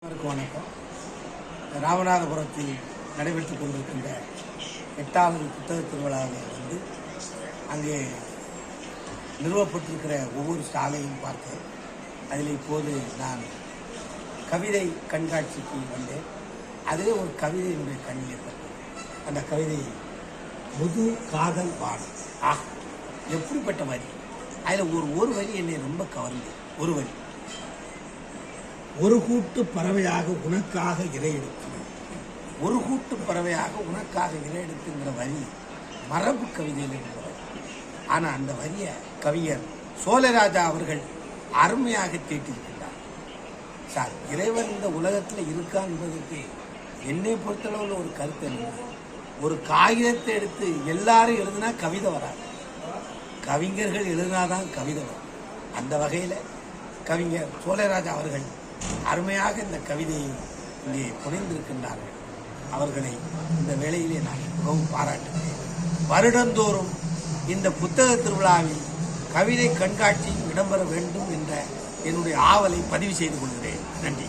வணக்கம். ராமநாதபுரத்தில் நடைபெற்றுக் கொண்டிருக்கின்ற 8வது புத்தக திருவிழாவில் அங்கே நிறுவப்பட்டிருக்கிற ஒவ்வொரு ஸ்டாலையும் பார்த்தேன். அதில் இப்போது நான் கவிதை கண்காட்சிக்கு வந்தேன். அதிலே ஒரு கவிதை என்னுடைய கண்ணில் ஏற்பட்டது. அந்த கவிதை புது காதல் வானம். எப்படிப்பட்ட வரி! அதில் ஒரு வரி என்னை ரொம்ப கவர்ந்தது. ஒரு வரி: ஒரு கூட்டு பறவையாக உனக்காக இரையெடுத்து. ஒரு கூட்டு பறவையாக உனக்காக இரையெடுத்துங்கிற வரி மரபு கவிதையில் இருக்கிறது. ஆனால் அந்த வரியை கவிஞர் சோழராஜா அவர்கள் அருமையாக தீட்டியிருக்கின்றார். சார், இறைவன் இந்த உலகத்தில் இருக்கா என்பதற்கு என்னை பொறுத்தளவில் ஒரு கருத்து என்ன, ஒரு காகிதத்தை எடுத்து எல்லாரும் எழுதினா கவிதை வராது, கவிஞர்கள் எழுதினாதான் கவிதை வரும். அந்த வகையில் கவிஞர் சோழராஜா அவர்கள் அருமையாக இந்த கவிதையை இங்கே புனைந்திருக்கின்றார்கள். அவர்களை இந்த வேளையிலே நான் மிகவும் பாராட்டுகிறேன். வருடந்தோறும் இந்த புத்தக திருவிழாவில் கவிதை கண்காட்சி இடம்பெற வேண்டும் என்ற என்னுடைய ஆவலை பதிவு செய்து கொள்கிறேன். நன்றி.